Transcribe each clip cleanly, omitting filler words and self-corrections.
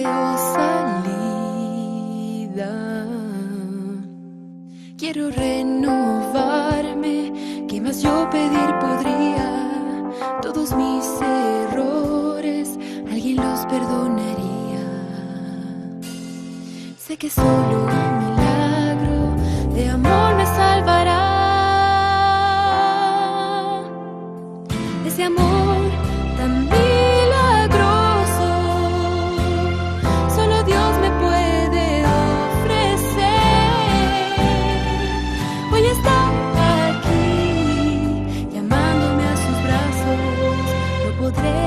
veo salida. Quiero renovarme, ¿qué más yo pedir podría? Todos mis errores, alguien los perdonaría. Sé que solo un milagro de amor me salvará. Ese amor tan milagroso, solo Dios me puede ofrecer. Hoy está aquí, llamándome a sus brazos. No podré,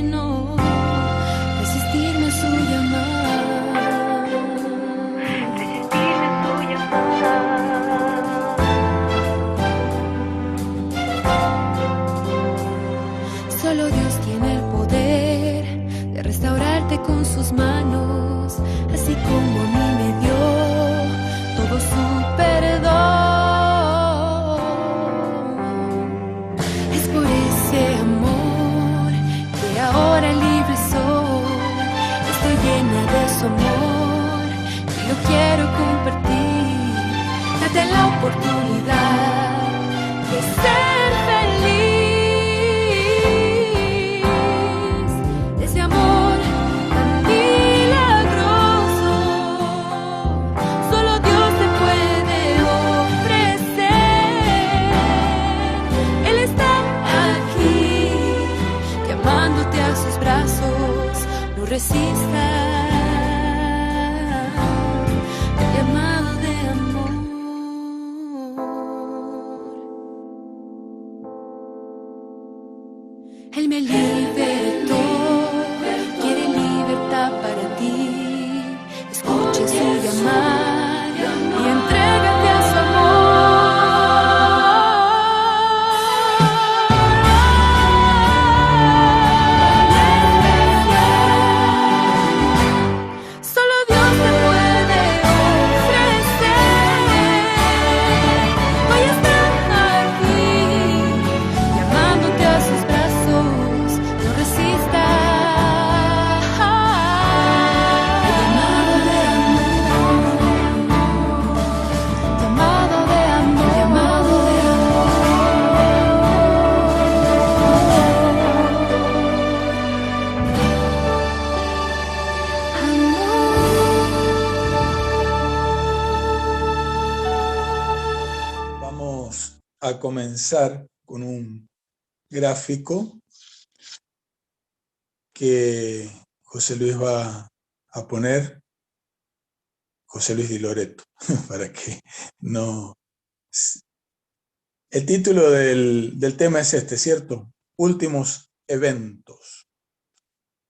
no, resistirme a su llamada. Resistirme a su llamada. Solo Dios tiene el poder de restaurarte con sus manos, así como a mí me dio todo su perdón. Es por ese amor que ahora libre soy. Estoy llena de su amor y lo quiero compartir. Date la oportunidad de ser feliz. Ese amor tan milagroso, solo Dios te puede ofrecer. Él está aquí, llamándote a sus brazos. No resistas el llamado de amor. Él me libertó, quiere libertad para ti. Escucha su llamado y entrégate a su amor. Solo Dios te puede ofrecer. Hoy está aquí, llamándote a sus brazos. No resistas el llamado de amor. Llamado de amor, llamado de amor. Vamos a comenzar con un gráfico que José Luis va a poner, José Luis Di Loreto, para que no... El título del tema es este, ¿cierto? Últimos eventos.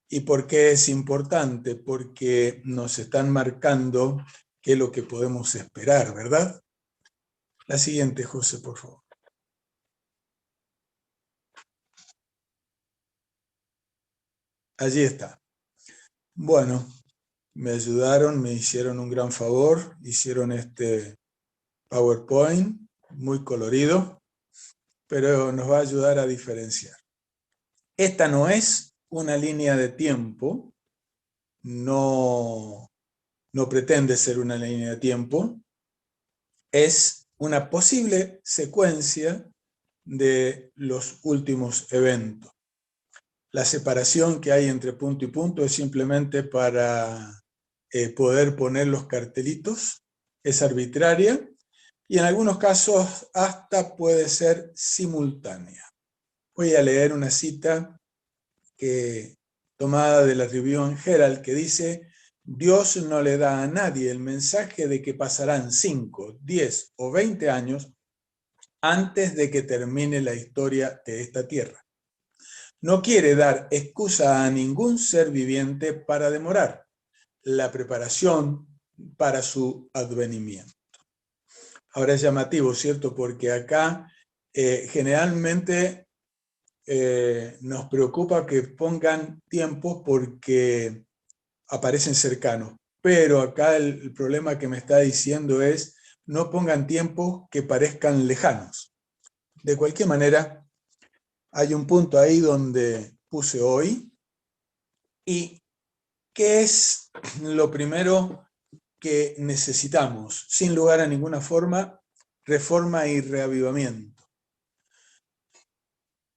¿Y por qué es importante? Porque nos están marcando qué es lo que podemos esperar, ¿verdad? La siguiente, José, por favor. Allí está. Bueno, me ayudaron, me hicieron un gran favor, hicieron este PowerPoint muy colorido, pero nos va a ayudar a diferenciar. Esta no es una línea de tiempo, no pretende ser una línea de tiempo, es una posible secuencia de los últimos eventos. La separación que hay entre punto y punto es simplemente para poder poner los cartelitos, es arbitraria y en algunos casos hasta puede ser simultánea. Voy a leer una cita tomada de la Review Herald que dice: Dios no le da a nadie el mensaje de que pasarán 5, 10 o 20 años antes de que termine la historia de esta tierra. No quiere dar excusa a ningún ser viviente para demorar la preparación para su advenimiento. Ahora es llamativo, ¿cierto? Porque acá generalmente nos preocupa que pongan tiempos porque aparecen cercanos. Pero acá el problema que me está diciendo es no pongan tiempos que parezcan lejanos. De cualquier manera, hay un punto ahí donde puse hoy y ¿qué es lo primero que necesitamos? Sin lugar a ninguna forma, reforma y reavivamiento.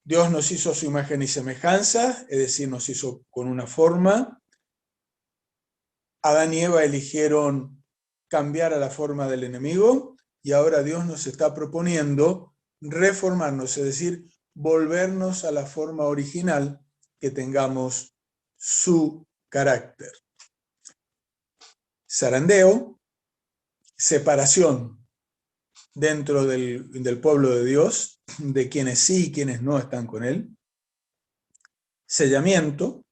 Dios nos hizo a su imagen y semejanza, es decir, nos hizo con una forma. Adán y Eva eligieron cambiar a la forma del enemigo y ahora Dios nos está proponiendo reformarnos, es decir, volvernos a la forma original, que tengamos su carácter. Zarandeo, separación dentro del pueblo de Dios, de quienes sí y quienes no están con él. Sellamiento,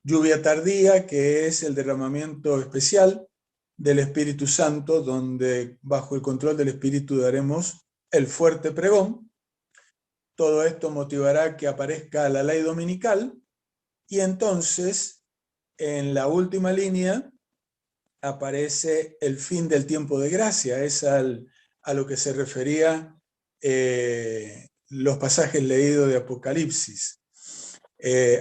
lluvia tardía, que es el derramamiento especial del Espíritu Santo, donde bajo el control del Espíritu daremos el fuerte pregón. Todo esto motivará que aparezca la ley dominical y entonces en la última línea aparece el fin del tiempo de gracia. Es a lo que se refería los pasajes leídos de Apocalipsis.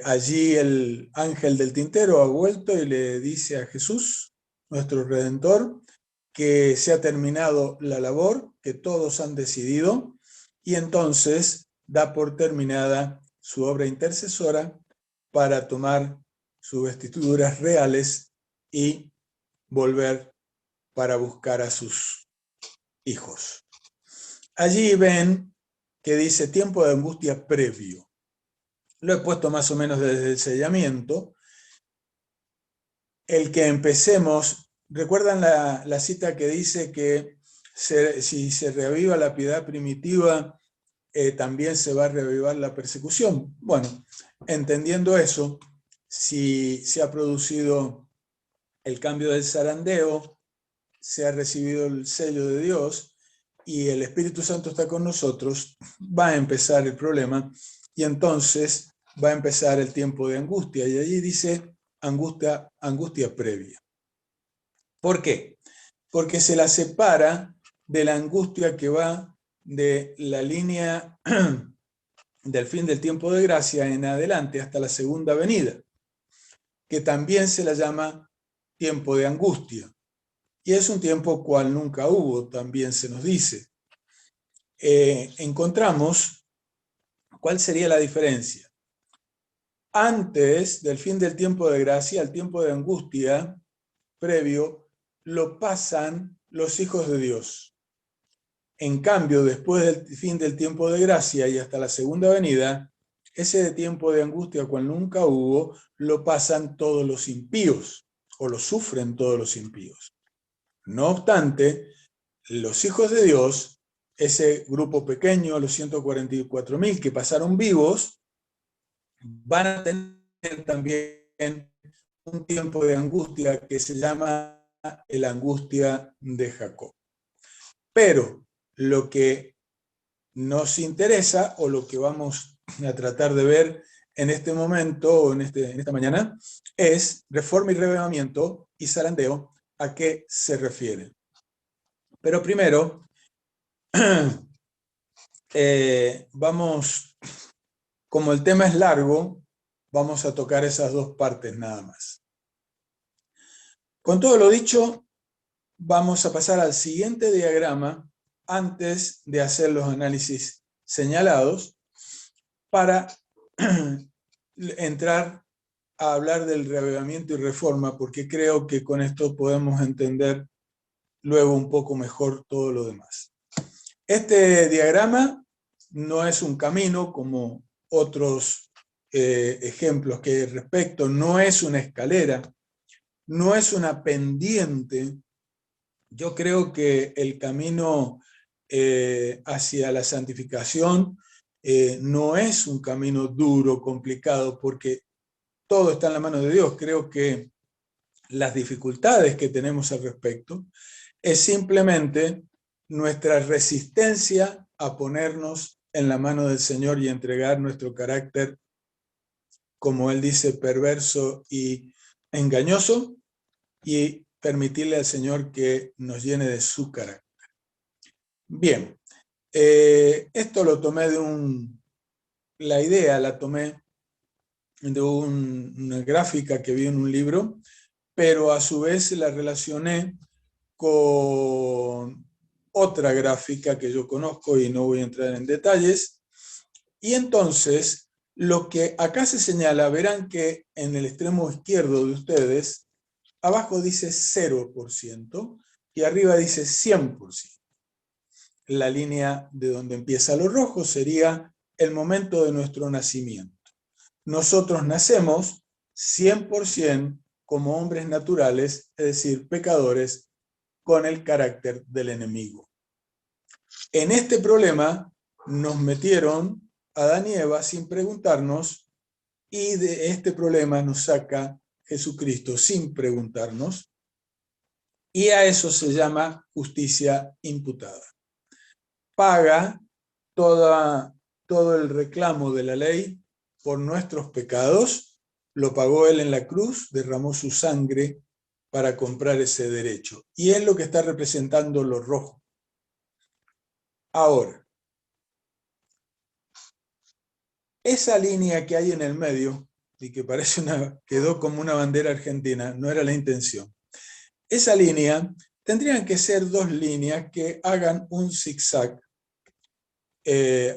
Allí el ángel del tintero ha vuelto y le dice a Jesús, nuestro Redentor, que se ha terminado la labor, que todos han decidido, y entonces da por terminada su obra intercesora para tomar sus vestiduras reales y volver para buscar a sus hijos. Allí ven que dice tiempo de angustia previo. Lo he puesto más o menos desde el sellamiento. El que empecemos, ¿recuerdan la cita que dice que si se reaviva la piedad primitiva, también se va a reavivar la persecución? Bueno, entendiendo eso, si se ha producido el cambio del zarandeo, se ha recibido el sello de Dios y el Espíritu Santo está con nosotros, va a empezar el problema y entonces va a empezar el tiempo de angustia. Y allí dice angustia previa. ¿Por qué? Porque se la separa de la angustia que va de la línea del fin del tiempo de gracia en adelante hasta la segunda venida, que también se la llama tiempo de angustia. Y es un tiempo cual nunca hubo, también se nos dice. Encontramos cuál sería la diferencia. Antes del fin del tiempo de gracia, el tiempo de angustia previo, lo pasan los hijos de Dios. En cambio, después del fin del tiempo de gracia y hasta la segunda venida, ese tiempo de angustia cual nunca hubo, lo pasan todos los impíos, o lo sufren todos los impíos. No obstante, los hijos de Dios, ese grupo pequeño, los 144.000 que pasaron vivos, van a tener también un tiempo de angustia que se llama la angustia de Jacob. Pero lo que nos interesa, o lo que vamos a tratar de ver en este momento, o en esta mañana, es reforma y reavivamiento y zarandeo, ¿a qué se refieren? Pero primero, vamos, como el tema es largo, vamos a tocar esas dos partes nada más. Con todo lo dicho, vamos a pasar al siguiente diagrama antes de hacer los análisis señalados para entrar a hablar del reavivamiento y reforma, porque creo que con esto podemos entender luego un poco mejor todo lo demás. Este diagrama no es un camino como otros ejemplos que hay al respecto, no es una escalera, no es una pendiente. Yo creo que el camino hacia la santificación no es un camino duro, complicado, porque todo está en la mano de Dios. Creo que las dificultades que tenemos al respecto es simplemente nuestra resistencia a ponernos en la mano del Señor y entregar nuestro carácter, como Él dice, perverso y engañoso, y permitirle al Señor que nos llene de su carácter. Bien, esto lo tomé la idea la tomé una gráfica que vi en un libro, pero a su vez la relacioné con otra gráfica que yo conozco y no voy a entrar en detalles. Y entonces, lo que acá se señala, verán que en el extremo izquierdo de ustedes, abajo dice 0% y arriba dice 100%. La línea de donde empieza lo rojo sería el momento de nuestro nacimiento. Nosotros nacemos 100% como hombres naturales, es decir, pecadores, con el carácter del enemigo. En este problema nos metieron Adán y Eva sin preguntarnos, y de este problema nos saca Jesucristo sin preguntarnos, y a eso se llama justicia imputada. Paga todo el reclamo de la ley por nuestros pecados, lo pagó Él en la cruz, derramó su sangre para comprar ese derecho. Y es lo que está representando lo rojo. Ahora, esa línea que hay en el medio, y que quedó como una bandera argentina, no era la intención. Esa línea tendrían que ser dos líneas que hagan un zigzag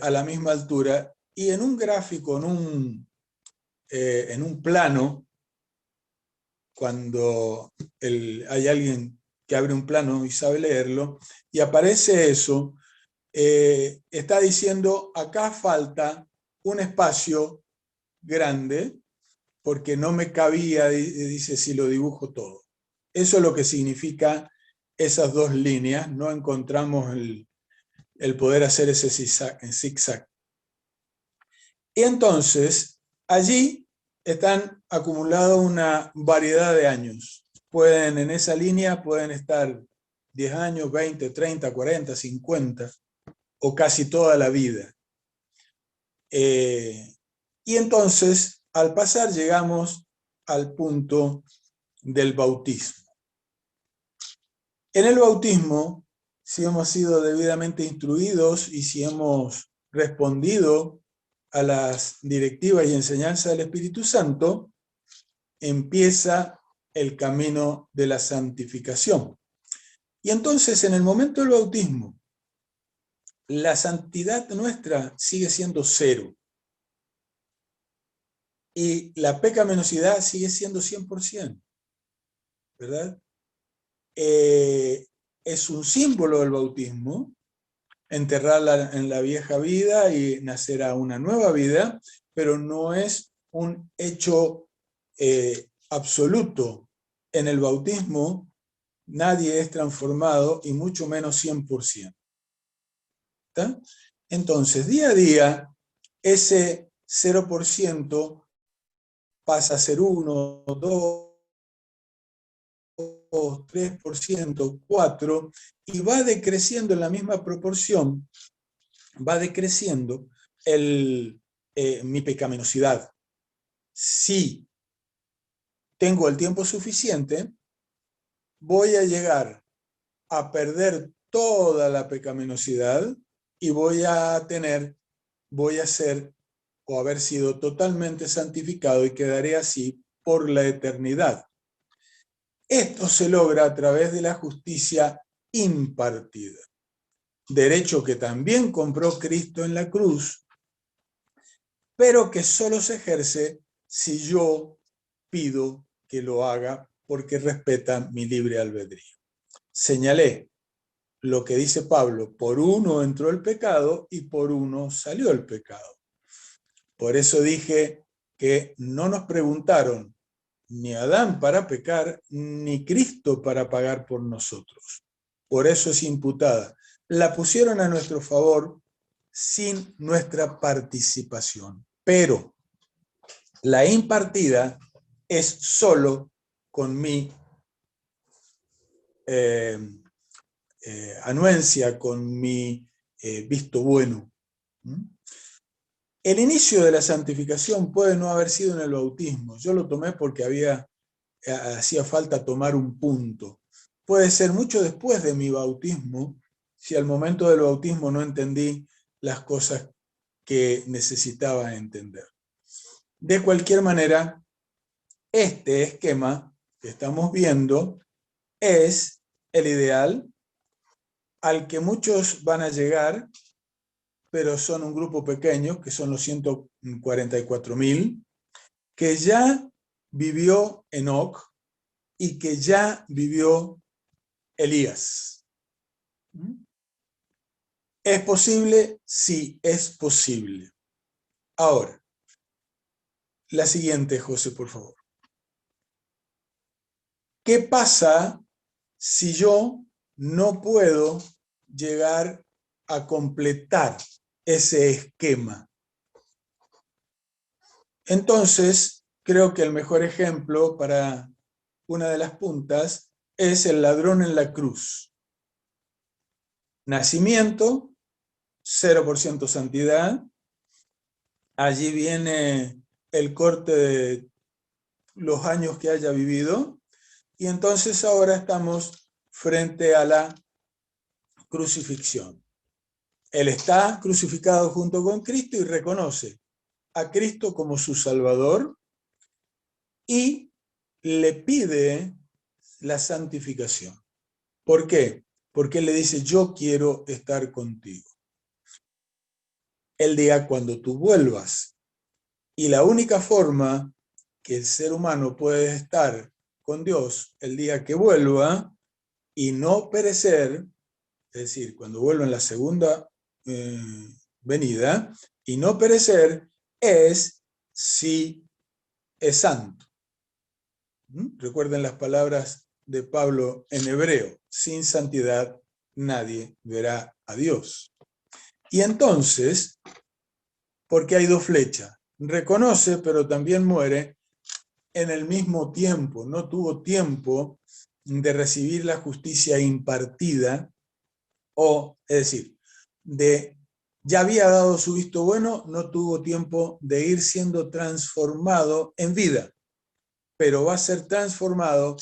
a la misma altura, y en un gráfico, en un plano, cuando hay alguien que abre un plano y sabe leerlo, y aparece eso, está diciendo, acá falta un espacio grande, porque no me cabía, dice, si lo dibujo todo. Eso es lo que significa esas dos líneas, no encontramos el poder hacer ese zigzag. Y entonces, allí están acumulados una variedad de años. En esa línea pueden estar 10 años, 20, 30, 40, 50, o casi toda la vida. Y entonces, al pasar, llegamos al punto del bautismo. En el bautismo, si hemos sido debidamente instruidos y si hemos respondido a las directivas y enseñanzas del Espíritu Santo, empieza el camino de la santificación. Y entonces, en el momento del bautismo, la santidad nuestra sigue siendo 0. Y la pecaminosidad sigue siendo 100%, ¿verdad? Es un símbolo del bautismo, enterrarla en la vieja vida y nacer a una nueva vida, pero no es un hecho absoluto. En el bautismo nadie es transformado, y mucho menos 100%. ¿Está? Entonces, día a día, ese 0% pasa a ser 1, 2, 3%, 4%, y va decreciendo en la misma proporción, va decreciendo mi pecaminosidad. Si tengo el tiempo suficiente, voy a llegar a perder toda la pecaminosidad y voy a ser o haber sido totalmente santificado, y quedaré así por la eternidad. Esto se logra a través de la justicia impartida, derecho que también compró Cristo en la cruz, pero que solo se ejerce si yo pido que lo haga, porque respeta mi libre albedrío. Señalé lo que dice Pablo: por uno entró el pecado y por uno salió el pecado. Por eso dije que no nos preguntaron ni Adán para pecar, ni Cristo para pagar por nosotros. Por eso es imputada. La pusieron a nuestro favor sin nuestra participación. Pero la impartida es solo con mi anuencia, con mi visto bueno. El inicio de la santificación puede no haber sido en el bautismo. Yo lo tomé porque hacía falta tomar un punto. Puede ser mucho después de mi bautismo, si al momento del bautismo no entendí las cosas que necesitaba entender. De cualquier manera, este esquema que estamos viendo es el ideal al que muchos van a llegar, pero son un grupo pequeño, que son los 144.000, que ya vivió Enoc y que ya vivió Elías. ¿Es posible? Sí, es posible. Ahora, la siguiente, José, por favor. ¿Qué pasa si yo no puedo llegar a completar ese esquema? Entonces, creo que el mejor ejemplo para una de las puntas es el ladrón en la cruz. Nacimiento, 0% santidad. Allí viene el corte de los años que haya vivido. Y entonces ahora estamos frente a la crucifixión. Él está crucificado junto con Cristo y reconoce a Cristo como su Salvador y le pide la santificación. ¿Por qué? Porque él le dice, yo quiero estar contigo el día cuando tú vuelvas. Y la única forma que el ser humano puede estar con Dios el día que vuelva y no perecer, es decir, cuando vuelva en la segunda venida, y no perecer, es si es santo. Recuerden las palabras de Pablo en hebreo, sin santidad nadie verá a Dios. Y entonces, porque hay dos flechas, reconoce pero también muere en el mismo tiempo, no tuvo tiempo de recibir la justicia impartida, o, es decir, ya había dado su visto bueno, no tuvo tiempo de ir siendo transformado en vida, pero va a ser transformado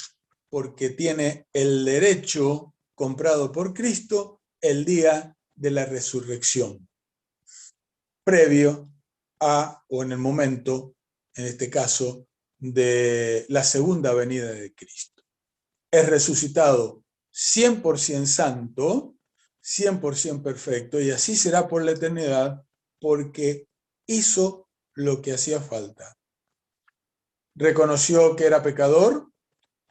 porque tiene el derecho comprado por Cristo el día de la resurrección, previo a, o en el momento, en este caso, de la segunda venida de Cristo. Es resucitado 100% santo, 100% perfecto, y así será por la eternidad, porque hizo lo que hacía falta. Reconoció que era pecador,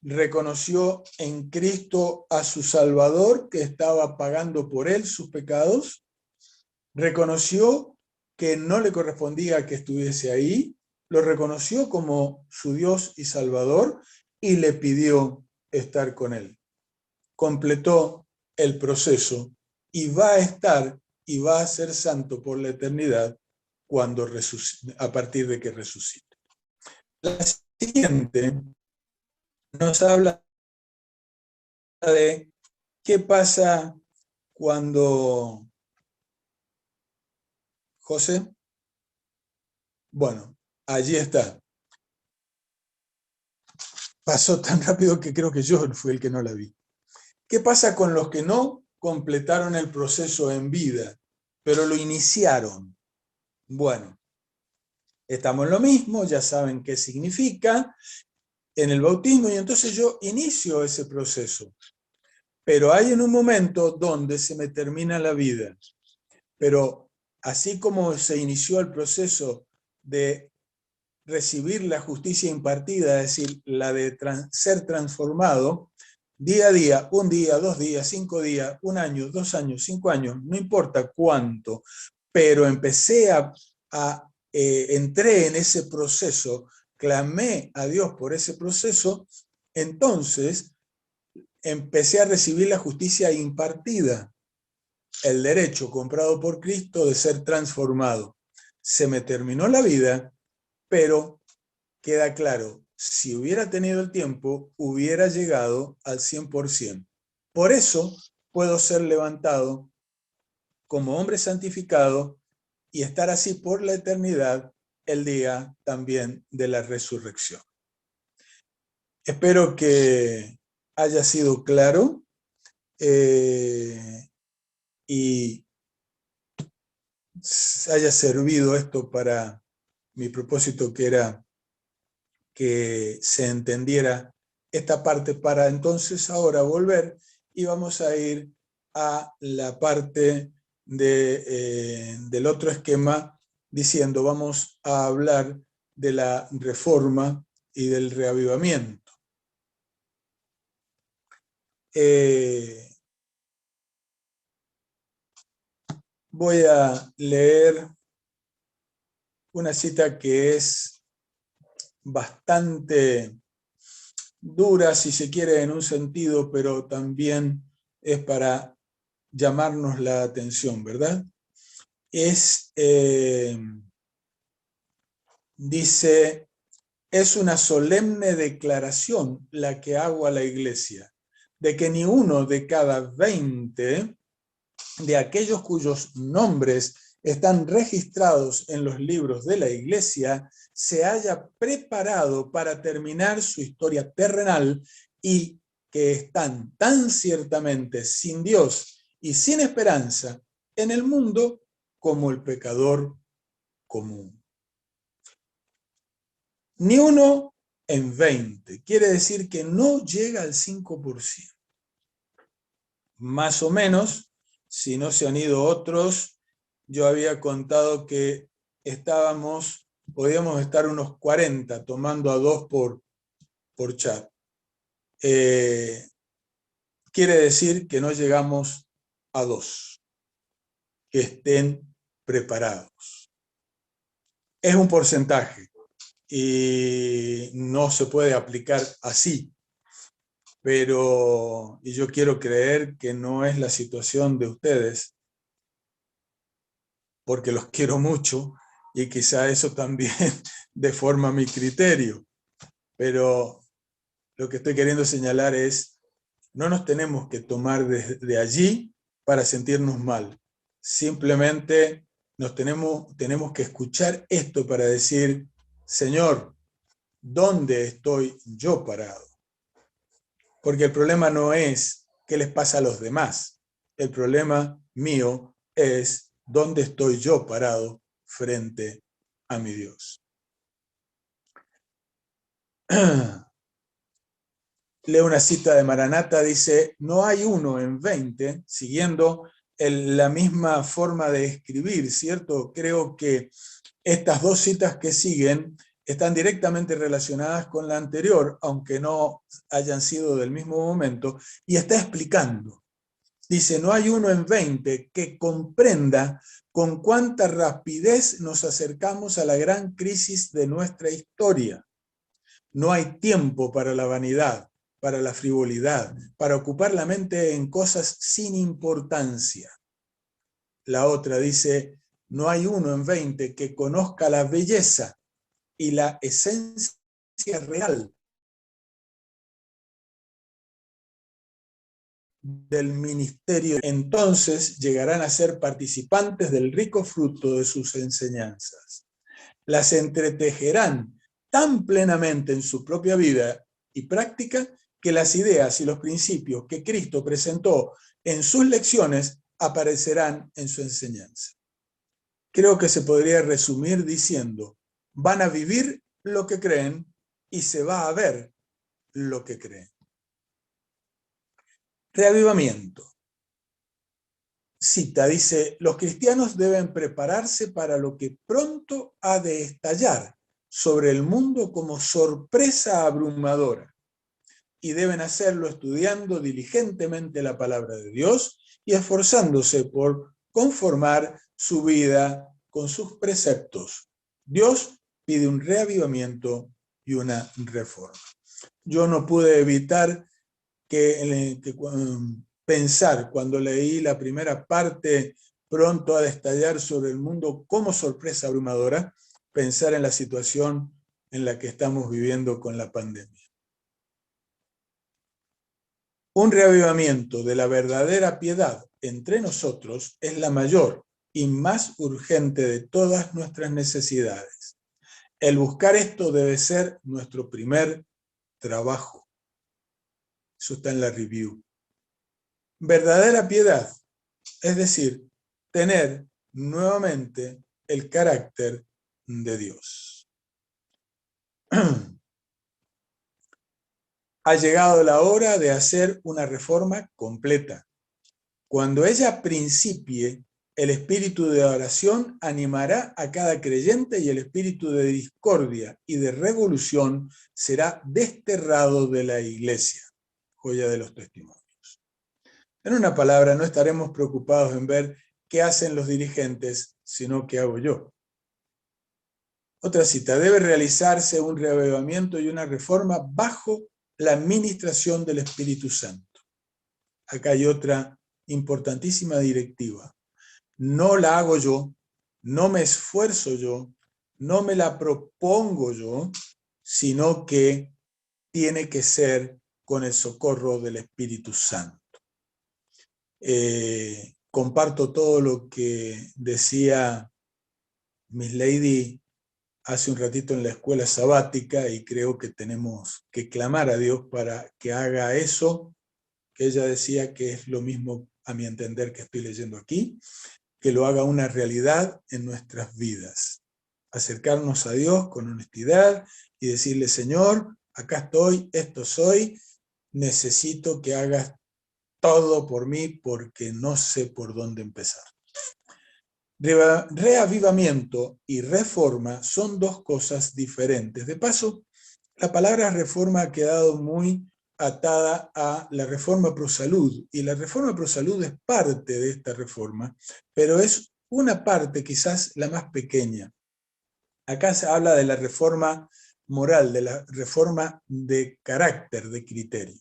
reconoció en Cristo a su Salvador, que estaba pagando por él sus pecados, reconoció que no le correspondía que estuviese ahí, lo reconoció como su Dios y Salvador y le pidió estar con él. Completó el proceso y va a estar y va a ser santo por la eternidad cuando a partir de que resucite. La siguiente nos habla de qué pasa cuando José, bueno, allí está. Pasó tan rápido que creo que yo fui el que no la vi. ¿Qué pasa con los que no completaron el proceso en vida, pero lo iniciaron? Bueno, estamos en lo mismo, ya saben qué significa en el bautismo, y entonces yo inicio ese proceso. Pero hay en un momento donde se me termina la vida. Pero así como se inició el proceso de recibir la justicia impartida, es decir, la de ser transformado, día a día, un día, 2 días, 5 días, 1 año, 2 años, 5 años, no importa cuánto, pero entré en ese proceso, clamé a Dios por ese proceso, entonces empecé a recibir la justicia impartida, el derecho comprado por Cristo de ser transformado. Se me terminó la vida, pero queda claro, si hubiera tenido el tiempo, hubiera llegado al 100%. Por eso puedo ser levantado como hombre santificado y estar así por la eternidad el día también de la resurrección. Espero que haya sido claro y haya servido esto para mi propósito que era que se entendiera esta parte para entonces ahora volver y vamos a ir a la parte del otro esquema diciendo vamos a hablar de la reforma y del reavivamiento. Voy a leer una cita que es bastante dura, si se quiere, en un sentido, pero también es para llamarnos la atención, ¿verdad? Dice, es una solemne declaración la que hago a la iglesia, de que ni uno de cada 20 de aquellos cuyos nombres están registrados en los libros de la iglesia se haya preparado para terminar su historia terrenal y que están tan ciertamente sin Dios y sin esperanza en el mundo como el pecador común. Ni uno en 20, quiere decir que no llega al 5%. Más o menos, si no se han ido otros, yo había contado que podíamos estar unos 40 tomando a 2 por chat. Quiere decir que no llegamos a 2, que estén preparados. Es un porcentaje y no se puede aplicar así, pero y yo quiero creer que no es la situación de ustedes, porque los quiero mucho y quizá eso también deforma mi criterio. Pero lo que estoy queriendo señalar es, no nos tenemos que tomar de allí para sentirnos mal. Simplemente tenemos que escuchar esto para decir, Señor, ¿dónde estoy yo parado? Porque el problema no es qué les pasa a los demás. El problema mío es dónde estoy yo parado frente a mi Dios. Leo una cita de Maranatha, dice, no hay uno en 20, siguiendo la misma forma de escribir, ¿cierto? Creo que estas dos citas que siguen están directamente relacionadas con la anterior, aunque no hayan sido del mismo momento, y está explicando. Dice, no hay uno en 20 que comprenda con cuánta rapidez nos acercamos a la gran crisis de nuestra historia. No hay tiempo para la vanidad, para la frivolidad, para ocupar la mente en cosas sin importancia. La otra dice, no hay uno en 20 que conozca la belleza y la esencia real del ministerio. Entonces llegarán a ser participantes del rico fruto de sus enseñanzas. Las entretejerán tan plenamente en su propia vida y práctica que las ideas y los principios que Cristo presentó en sus lecciones aparecerán en su enseñanza. Creo que se podría resumir diciendo, van a vivir lo que creen y se va a ver lo que creen. Reavivamiento. Cita, dice, los cristianos deben prepararse para lo que pronto ha de estallar sobre el mundo como sorpresa abrumadora, y deben hacerlo estudiando diligentemente la palabra de Dios y esforzándose por conformar su vida con sus preceptos. Dios pide un reavivamiento y una reforma. Yo no pude evitar pensar cuando leí la primera parte, pronto a estallar sobre el mundo como sorpresa abrumadora, pensar en la situación en la que estamos viviendo con la pandemia. Un reavivamiento de la verdadera piedad entre nosotros es la mayor y más urgente de todas nuestras necesidades. El buscar esto debe ser nuestro primer trabajo. Eso está en la review. Verdadera piedad, es decir, tener nuevamente el carácter de Dios. Ha llegado la hora de hacer una reforma completa. Cuando ella principie, el espíritu de oración animará a cada creyente y el espíritu de discordia y de revolución será desterrado de la iglesia. Joya de los testimonios. En una palabra, no estaremos preocupados en ver qué hacen los dirigentes, sino qué hago yo. Otra cita, debe realizarse un reavivamiento y una reforma bajo la administración del Espíritu Santo. Acá hay otra importantísima directiva. No la hago yo, no me esfuerzo yo, no me la propongo yo, sino que tiene que ser con el socorro del Espíritu Santo. Comparto todo lo que decía Miss Lady hace un ratito en la escuela sabática y creo que tenemos que clamar a Dios para que haga eso que ella decía, que es lo mismo a mi entender que estoy leyendo aquí, que lo haga una realidad en nuestras vidas. Acercarnos a Dios con honestidad y decirle, Señor, acá estoy, esto soy, necesito que hagas todo por mí porque no sé por dónde empezar. Reavivamiento y reforma son dos cosas diferentes. De paso, la palabra reforma ha quedado muy atada a la reforma pro salud, y la reforma pro salud es parte de esta reforma, pero es una parte quizás la más pequeña. Acá se habla de la reforma moral, de la reforma de carácter, de criterio.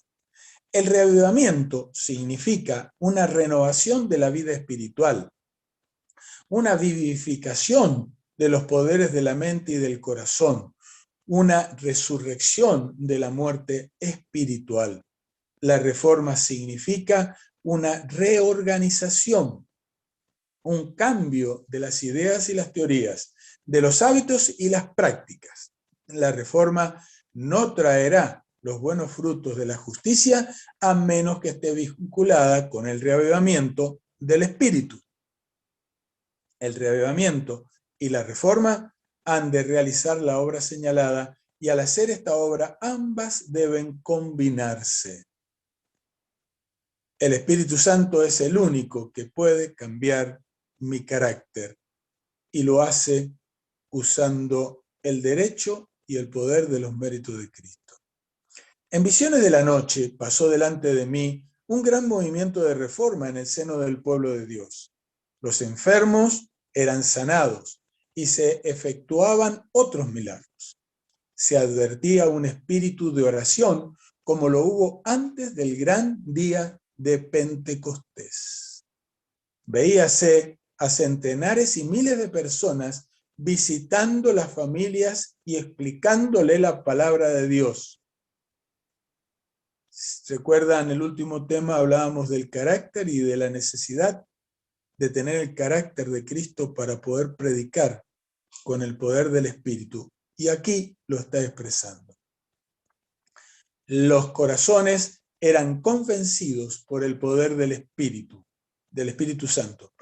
El reavivamiento significa una renovación de la vida espiritual, una vivificación de los poderes de la mente y del corazón, una resurrección de la muerte espiritual. La reforma significa una reorganización, un cambio de las ideas y las teorías, de los hábitos y las prácticas. La reforma no traerá los buenos frutos de la justicia a menos que esté vinculada con el reavivamiento del espíritu. El reavivamiento y la reforma han de realizar la obra señalada, y al hacer esta obra ambas deben combinarse. El Espíritu Santo es el único que puede cambiar mi carácter y lo hace usando el derecho y el poder de los méritos de Cristo. En visiones de la noche pasó delante de mí un gran movimiento de reforma en el seno del pueblo de Dios. Los enfermos eran sanados y se efectuaban otros milagros. Se advertía un espíritu de oración como lo hubo antes del gran día de Pentecostés. Veíase a centenares y miles de personas visitando las familias y explicándole la palabra de Dios. ¿Recuerdan el último tema? Hablábamos del carácter y de la necesidad de tener el carácter de Cristo para poder predicar con el poder del Espíritu. Y aquí lo está expresando. Los corazones eran convencidos por el poder del Espíritu Santo,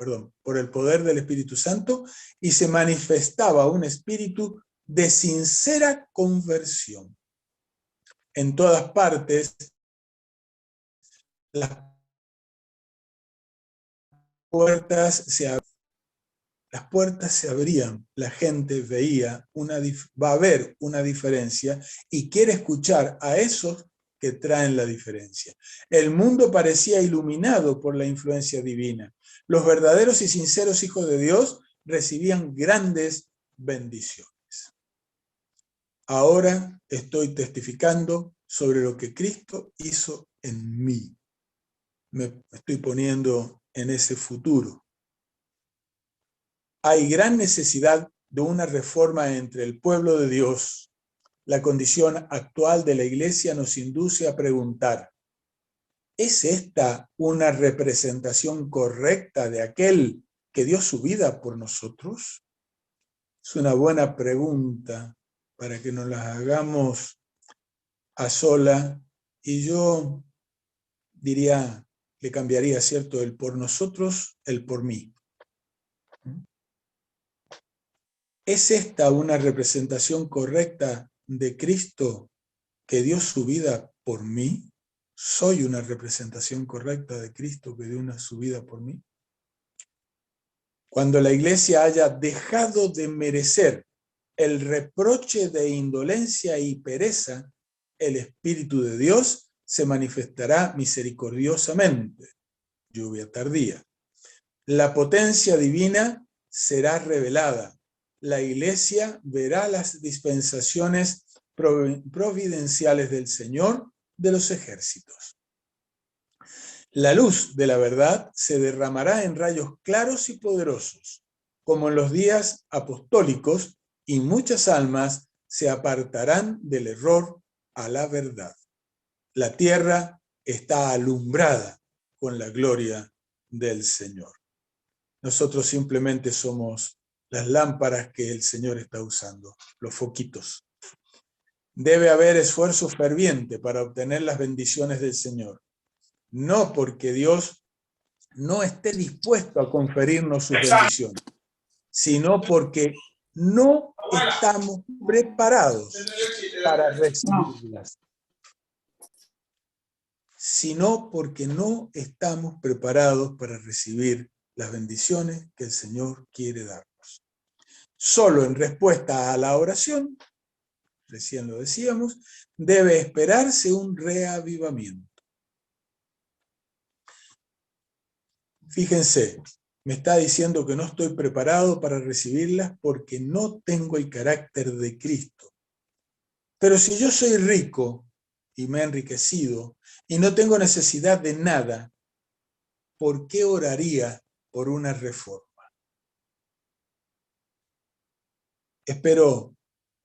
por el poder del Espíritu Santo, y se manifestaba un espíritu de sincera conversión. En todas partes, las puertas se abrían, la gente veía, va a haber una diferencia y quiere escuchar a esos que traen la diferencia. El mundo parecía iluminado por la influencia divina. Los verdaderos y sinceros hijos de Dios recibían grandes bendiciones. Ahora estoy testificando sobre lo que Cristo hizo en mí. Me estoy poniendo en ese futuro. Hay gran necesidad de una reforma entre el pueblo de Dios. La condición actual de la Iglesia nos induce a preguntar, ¿es esta una representación correcta de aquel que dio su vida por nosotros? Es una buena pregunta para que nos la hagamos a sola, y yo diría, le cambiaría, ¿cierto?, el por nosotros, el por mí. ¿Es esta una representación correcta de Cristo que dio su vida por mí? ¿Soy una representación correcta de Cristo que dio su vida por mí? Cuando la iglesia haya dejado de merecer el reproche de indolencia y pereza, el Espíritu de Dios se manifestará misericordiosamente. Lluvia tardía. La potencia divina será revelada. La iglesia verá las dispensaciones providenciales del Señor de los ejércitos. La luz de la verdad se derramará en rayos claros y poderosos, como en los días apostólicos, y muchas almas se apartarán del error a la verdad. La tierra está alumbrada con la gloria del Señor. Nosotros simplemente somos las lámparas que el Señor está usando, los foquitos. Debe haber esfuerzo ferviente para obtener las bendiciones del Señor. No porque Dios no esté dispuesto a conferirnos sus bendiciones, sino porque no estamos preparados para recibirlas. Sino porque no estamos preparados para recibir las bendiciones que el Señor quiere darnos. Solo en respuesta a la oración, recién lo decíamos, debe esperarse un reavivamiento. Fíjense, me está diciendo que no estoy preparado para recibirlas porque no tengo el carácter de Cristo. Pero si yo soy rico y me he enriquecido y no tengo necesidad de nada, ¿por qué oraría por una reforma? Espero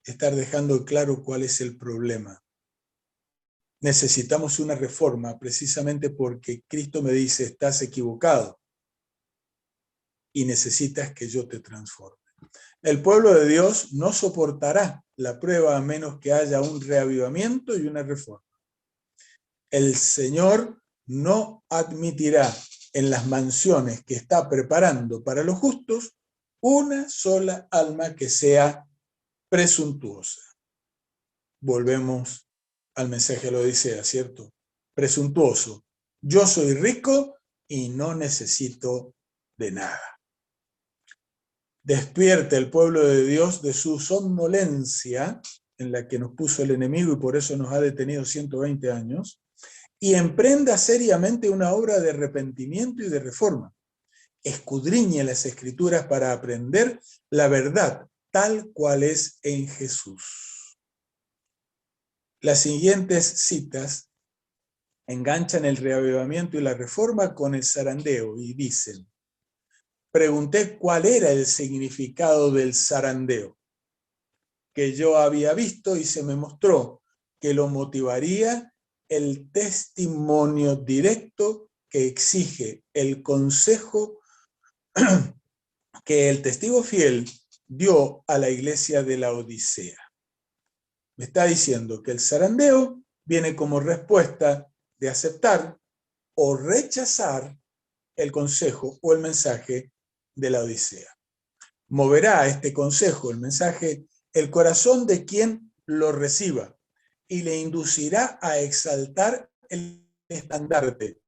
estar dejando claro cuál es el problema. Necesitamos una reforma precisamente porque Cristo me dice, estás equivocado y necesitas que yo te transforme. El pueblo de Dios no soportará la prueba a menos que haya un reavivamiento y una reforma. El Señor no admitirá en las mansiones que está preparando para los justos una sola alma que sea presuntuosa. Volvemos al mensaje de la Odisea, ¿cierto? Presuntuoso. Yo soy rico y no necesito de nada. Despierte el pueblo de Dios de su somnolencia en la que nos puso el enemigo y por eso nos ha detenido 120 años, y emprenda seriamente una obra de arrepentimiento y de reforma. Escudriñe las Escrituras para aprender la verdad tal cual es en Jesús. Las siguientes citas enganchan el reavivamiento y la reforma con el zarandeo y dicen: pregunté cuál era el significado del zarandeo, que yo había visto y se me mostró que lo motivaría el testimonio directo que exige el consejo que el testigo fiel dio a la iglesia de la Odisea. Me está diciendo que el zarandeo viene como respuesta de aceptar o rechazar el consejo o el mensaje de la Odisea. Moverá este consejo, el mensaje, el corazón de quien lo reciba y le inducirá a exaltar el estandarte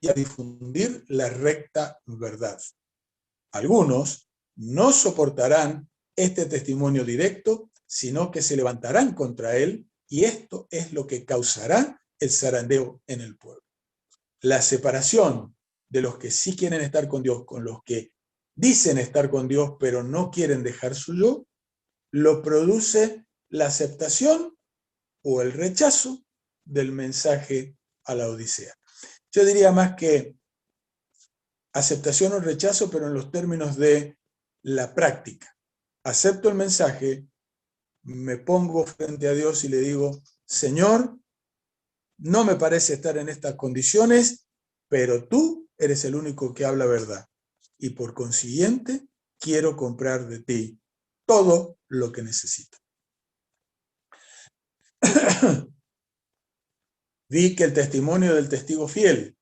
y a difundir la recta verdad. Algunos no soportarán este testimonio directo, sino que se levantarán contra él, y esto es lo que causará el zarandeo en el pueblo. La separación de los que sí quieren estar con Dios, con los que dicen estar con Dios, pero no quieren dejar su yo, lo produce la aceptación o el rechazo del mensaje a la Odisea. Yo diría más que aceptación o rechazo, pero en los términos de la práctica. Acepto el mensaje, me pongo frente a Dios y le digo: Señor, no me parece estar en estas condiciones, pero tú eres el único que habla verdad. Y por consiguiente, quiero comprar de ti todo lo que necesito. Vi que el testimonio del testigo fiel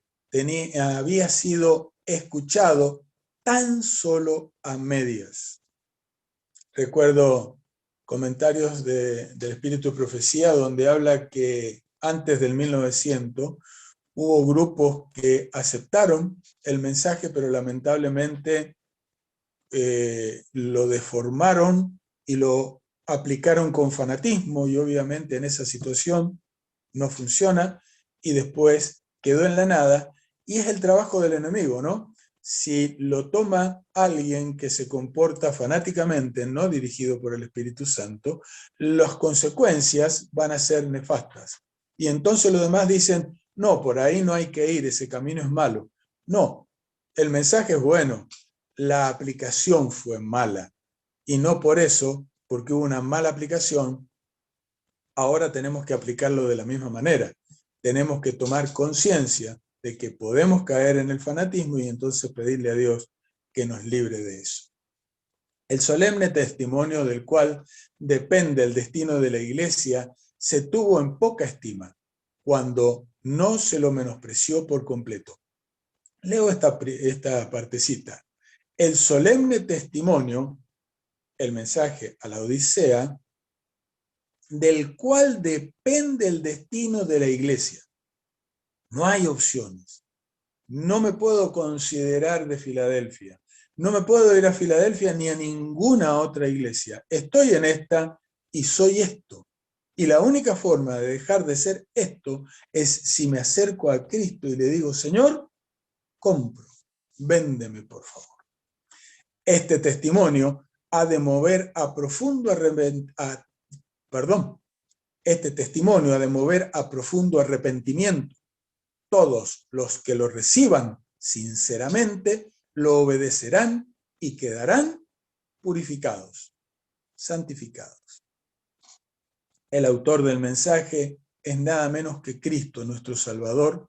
había sido escuchado tan solo a medias. Recuerdo comentarios del Espíritu de Profecía donde habla que antes del 1900 hubo grupos que aceptaron el mensaje, pero lamentablemente lo deformaron y lo aplicaron con fanatismo, y obviamente en esa situación no funciona, y después quedó en la nada, y es el trabajo del enemigo, ¿no? Si lo toma alguien que se comporta fanáticamente, no dirigido por el Espíritu Santo, las consecuencias van a ser nefastas. Y entonces los demás dicen, no, por ahí no hay que ir, ese camino es malo. No, el mensaje es bueno, la aplicación fue mala. Y no por eso, porque hubo una mala aplicación, ahora tenemos que aplicarlo de la misma manera. Tenemos que tomar conciencia de que podemos caer en el fanatismo y entonces pedirle a Dios que nos libre de eso. El solemne testimonio del cual depende el destino de la iglesia se tuvo en poca estima cuando no se lo menospreció por completo. Leo esta partecita. El solemne testimonio, el mensaje a la Odisea, del cual depende el destino de la iglesia. No hay opciones. No me puedo considerar de Filadelfia. No me puedo ir a Filadelfia ni a ninguna otra iglesia. Estoy en esta y soy esto. Y la única forma de dejar de ser esto es si me acerco a Cristo y le digo, Señor, compro, véndeme por favor. Este testimonio ha de mover a profundo arrepentimiento. Todos los que lo reciban sinceramente lo obedecerán y quedarán purificados, santificados. El autor del mensaje es nada menos que Cristo, nuestro Salvador,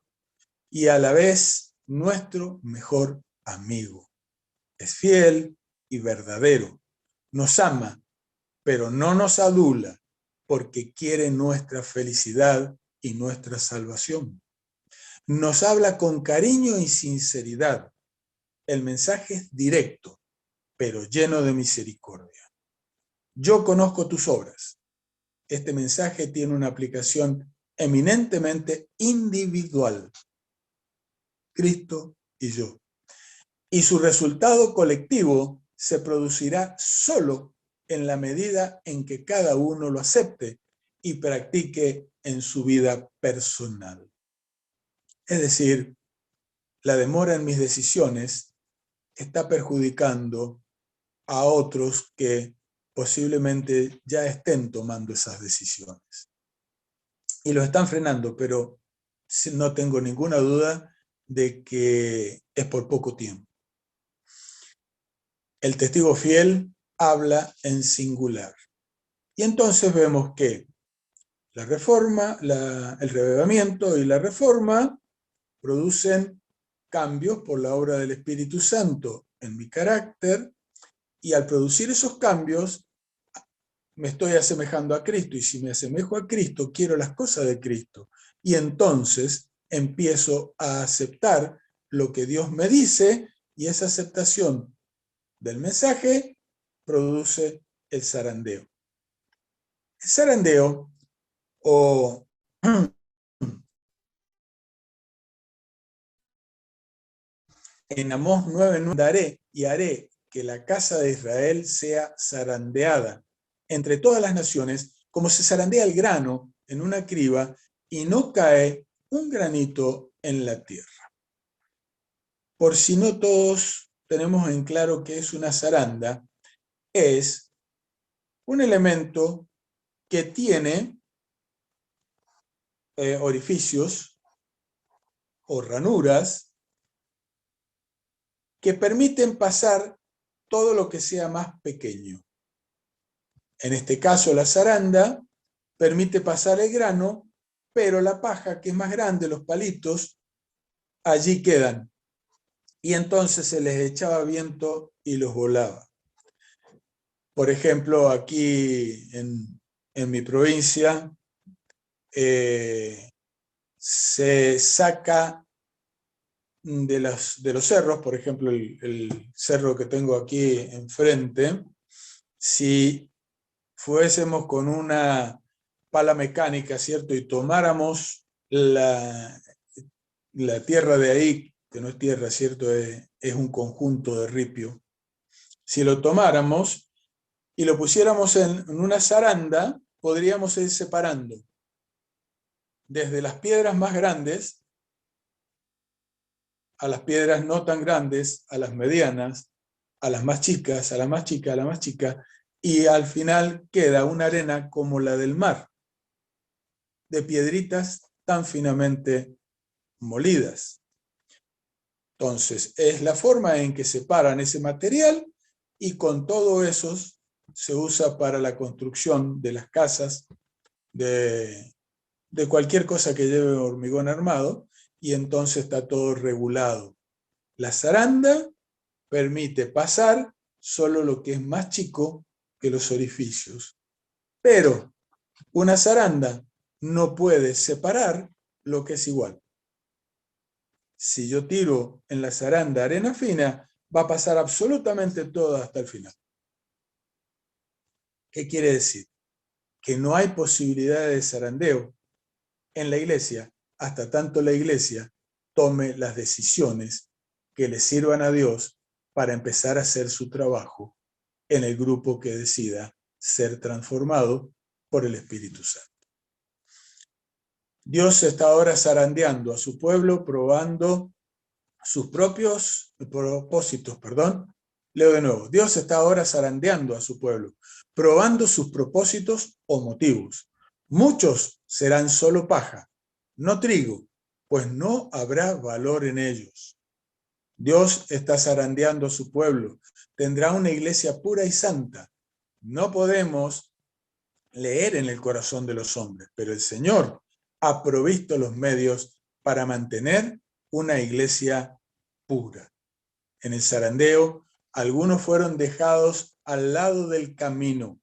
y a la vez nuestro mejor amigo. Es fiel y verdadero. Nos ama, pero no nos adula, porque quiere nuestra felicidad y nuestra salvación. Nos habla con cariño y sinceridad. El mensaje es directo, pero lleno de misericordia. Yo conozco tus obras. Este mensaje tiene una aplicación eminentemente individual. Cristo y yo. Y su resultado colectivo se producirá solo en la medida en que cada uno lo acepte y practique en su vida personal. Es decir, la demora en mis decisiones está perjudicando a otros que posiblemente ya estén tomando esas decisiones. Y lo están frenando, pero no tengo ninguna duda de que es por poco tiempo. El testigo fiel habla en singular. Y entonces vemos que la reforma, el reavivamiento y la reforma producen cambios por la obra del Espíritu Santo en mi carácter, y al producir esos cambios me estoy asemejando a Cristo, y si me asemejo a Cristo, quiero las cosas de Cristo, y entonces empiezo a aceptar lo que Dios me dice, y esa aceptación del mensaje produce el zarandeo. El zarandeo, o en Amós 9:9, daré y haré que la casa de Israel sea zarandeada entre todas las naciones, como se zarandea el grano en una criba y no cae un granito en la tierra. Por si no todos tenemos en claro qué es una zaranda, es un elemento que tiene orificios o ranuras que permiten pasar todo lo que sea más pequeño. En este caso, la zaranda permite pasar el grano, pero la paja, que es más grande, los palitos, allí quedan. Y entonces se les echaba viento y los volaba. Por ejemplo, aquí en mi provincia, se saca de los cerros, por ejemplo, el cerro que tengo aquí enfrente, si fuésemos con una pala mecánica, ¿cierto? Y tomáramos la tierra de ahí, que no es tierra, ¿cierto? Es un conjunto de ripio. Si lo tomáramos y lo pusiéramos en una zaranda, podríamos ir separando desde las piedras más grandes a las piedras no tan grandes, a las medianas, a las más chicas, a la más chica, a la más chica, y al final queda una arena como la del mar, de piedritas tan finamente molidas. Entonces, es la forma en que separan ese material y con todo eso se usa para la construcción de las casas, de cualquier cosa que lleve hormigón armado, y entonces está todo regulado. La zaranda permite pasar solo lo que es más chico que los orificios. Pero una zaranda no puede separar lo que es igual. Si yo tiro en la zaranda arena fina, va a pasar absolutamente todo hasta el final. ¿Qué quiere decir? Que no hay posibilidad de zarandeo en la iglesia hasta tanto la iglesia tome las decisiones que le sirvan a Dios para empezar a hacer su trabajo en el grupo que decida ser transformado por el Espíritu Santo. Dios está ahora zarandeando a su pueblo, probando sus propios propósitos, Leo de nuevo. Dios está ahora zarandeando a su pueblo, probando sus propósitos o motivos. Muchos serán solo paja, no trigo, pues no habrá valor en ellos. Dios está zarandeando a su pueblo. Tendrá una iglesia pura y santa. No podemos leer en el corazón de los hombres, pero el Señor ha provisto los medios para mantener una iglesia pura. En el zarandeo, algunos fueron dejados al lado del camino.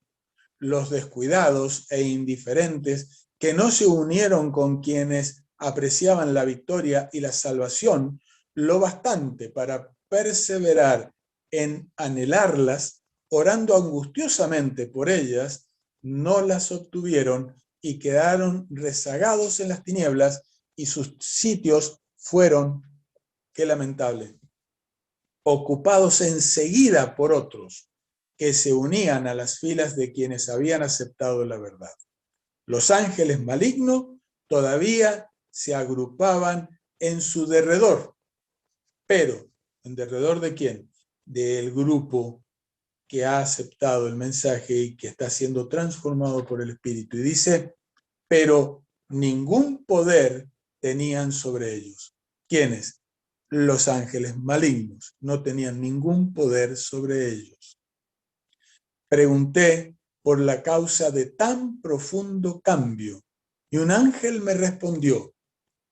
Los descuidados e indiferentes que no se unieron con quienes apreciaban la victoria y la salvación lo bastante para perseverar en anhelarlas, orando angustiosamente por ellas, no las obtuvieron y quedaron rezagados en las tinieblas, y sus sitios fueron, qué lamentable, ocupados enseguida por otros que se unían a las filas de quienes habían aceptado la verdad. Los ángeles malignos todavía se agrupaban en su derredor. Pero, ¿en derredor de quién? Del grupo que ha aceptado el mensaje y que está siendo transformado por el Espíritu. Y dice, pero ningún poder tenían sobre ellos. ¿Quiénes? Los ángeles malignos. No tenían ningún poder sobre ellos. Pregunté por la causa de tan profundo cambio, y un ángel me respondió,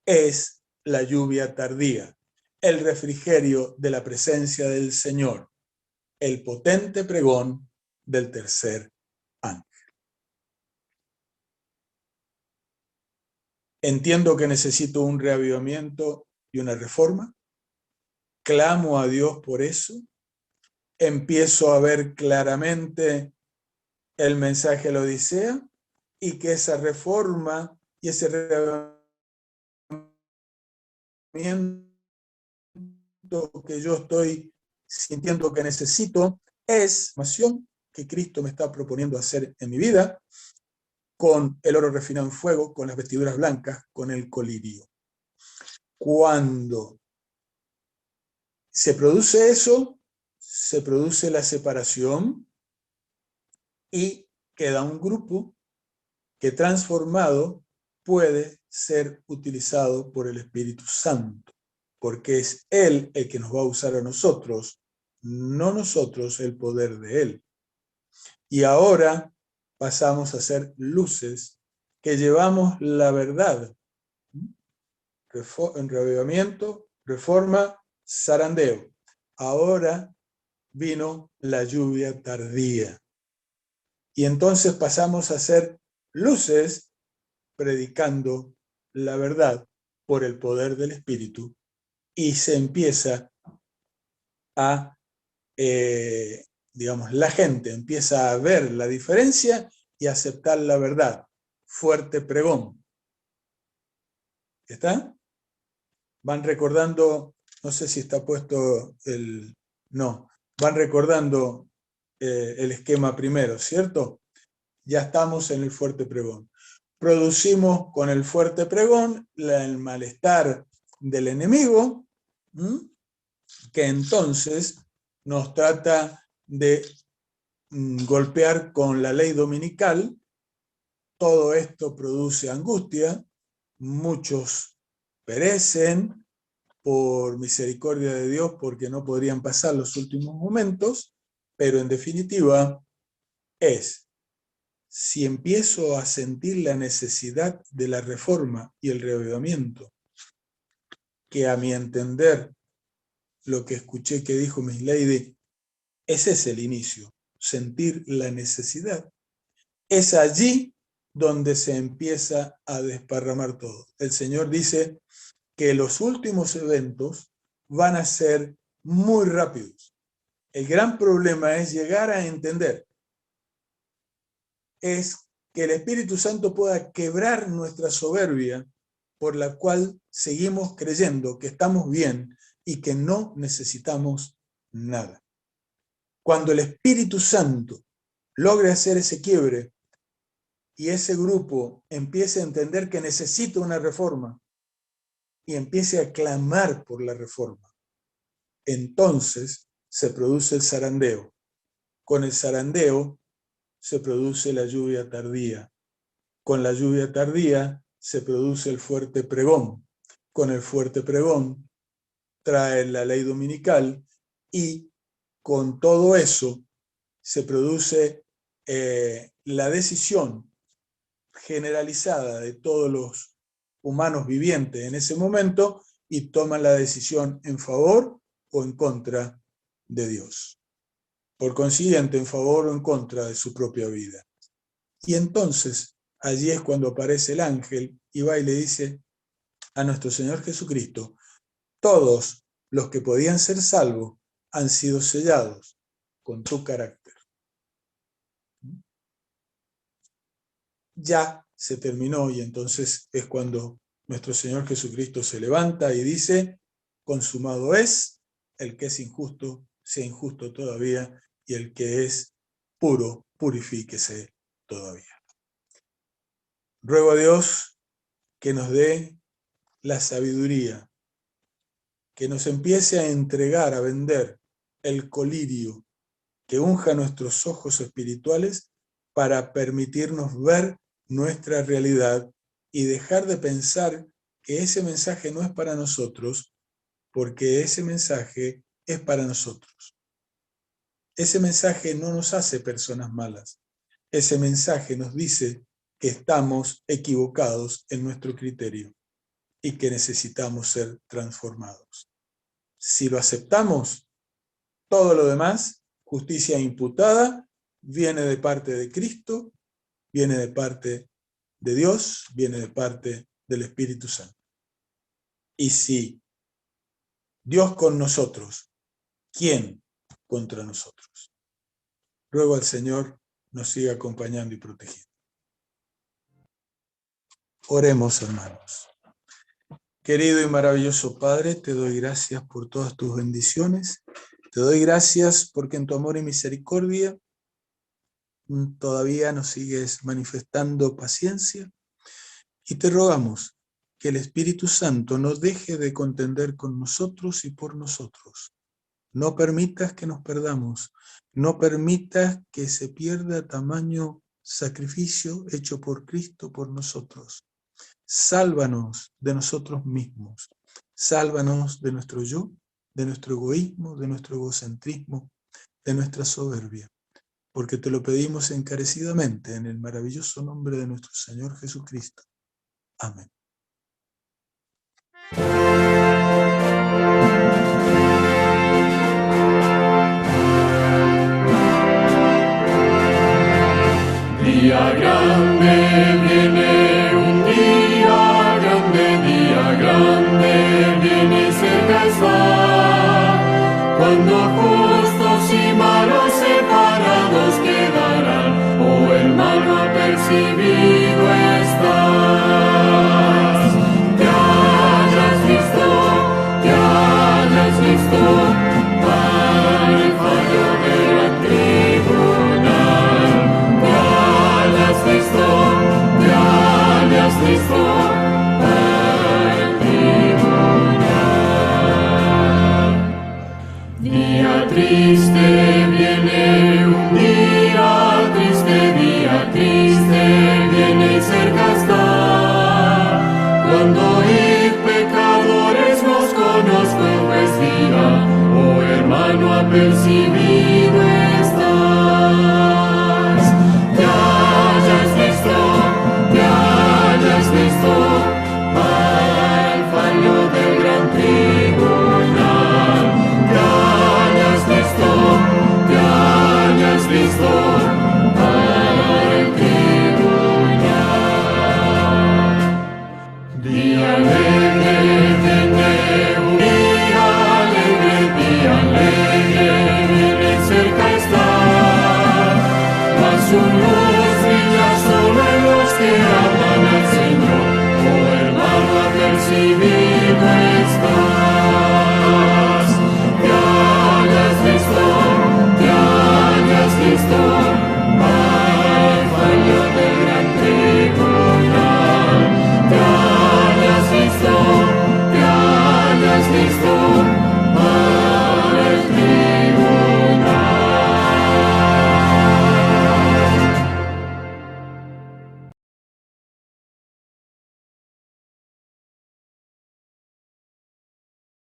es la lluvia tardía, el refrigerio de la presencia del Señor, el potente pregón del tercer ángel. Entiendo que necesito un reavivamiento y una reforma. Clamo a Dios por eso. Empiezo a ver claramente el mensaje de la Odisea y que esa reforma y ese reavivamiento que yo estoy sintiendo que necesito es la acción que Cristo me está proponiendo hacer en mi vida, con el oro refinado en fuego, con las vestiduras blancas, con el colirio. Cuando se produce eso, se produce la separación y queda un grupo que transformado puede ser utilizado por el Espíritu Santo, porque es Él el que nos va a usar a nosotros, no nosotros el poder de Él. Y ahora pasamos a ser luces que llevamos la verdad. En reavivamiento, reforma, zarandeo. Ahora vino la lluvia tardía. Y entonces pasamos a ser luces predicando la verdad por el poder del Espíritu y se empieza a, digamos, la gente empieza a ver la diferencia y a aceptar la verdad. Fuerte pregón. ¿Está? Van recordando, no sé si está puesto el... No, van recordando el esquema primero, ¿cierto? Ya estamos en el fuerte pregón. Producimos con el fuerte pregón el malestar del enemigo, que entonces nos trata de golpear con la ley dominical. Todo esto produce angustia, muchos perecen por misericordia de Dios porque no podrían pasar los últimos momentos, pero en definitiva es, si empiezo a sentir la necesidad de la reforma y el reavivamiento, que a mi entender, lo que escuché que dijo Miss Lady, ese es el inicio, sentir la necesidad. Es allí donde se empieza a desparramar todo. El Señor dice que los últimos eventos van a ser muy rápidos. El gran problema es llegar a entender, es que el Espíritu Santo pueda quebrar nuestra soberbia por la cual seguimos creyendo que estamos bien y que no necesitamos nada. Cuando el Espíritu Santo logre hacer ese quiebre y ese grupo empiece a entender que necesita una reforma y empiece a clamar por la reforma, entonces se produce el zarandeo. Con el zarandeo se produce la lluvia tardía. Con la lluvia tardía se produce el fuerte pregón. Con el fuerte pregón trae la ley dominical y con todo eso se produce la decisión generalizada de todos los humanos vivientes en ese momento y toman la decisión en favor o en contra de Dios. Por consiguiente, en favor o en contra de su propia vida. Y entonces, allí es cuando aparece el ángel y va y le dice a nuestro Señor Jesucristo, todos los que podían ser salvos han sido sellados con tu carácter. Ya se terminó y entonces es cuando nuestro Señor Jesucristo se levanta y dice, consumado es, el que es injusto, sea injusto todavía, y el que es puro, purifíquese todavía. Ruego a Dios que nos dé la sabiduría, que nos empiece a entregar, a vender el colirio, que unja nuestros ojos espirituales para permitirnos ver nuestra realidad y dejar de pensar que ese mensaje no es para nosotros, porque ese mensaje es para nosotros. Ese mensaje no nos hace personas malas. Ese mensaje nos dice que estamos equivocados en nuestro criterio y que necesitamos ser transformados. Si lo aceptamos, todo lo demás, justicia imputada, viene de parte de Cristo, viene de parte de Dios, viene de parte del Espíritu Santo. Y si Dios con nosotros, ¿quién contra nosotros? Ruego al Señor nos siga acompañando y protegiendo. Oremos, hermanos. Querido y maravilloso Padre, te doy gracias por todas tus bendiciones. Te doy gracias porque en tu amor y misericordia todavía nos sigues manifestando paciencia. Y te rogamos que el Espíritu Santo no deje de contender con nosotros y por nosotros. No permitas que nos perdamos. No permitas que se pierda tamaño sacrificio hecho por Cristo por nosotros. Sálvanos de nosotros mismos. Sálvanos de nuestro yo, de nuestro egoísmo, de nuestro egocentrismo, de nuestra soberbia. Porque te lo pedimos encarecidamente en el maravilloso nombre de nuestro Señor Jesucristo. Amén. Día grande viene, un día grande, viene cerca. listo para el tribunal. Día triste viene, un día triste viene y cerca está. Cuando ir pecadores los conozco, pues día, oh hermano, a percibir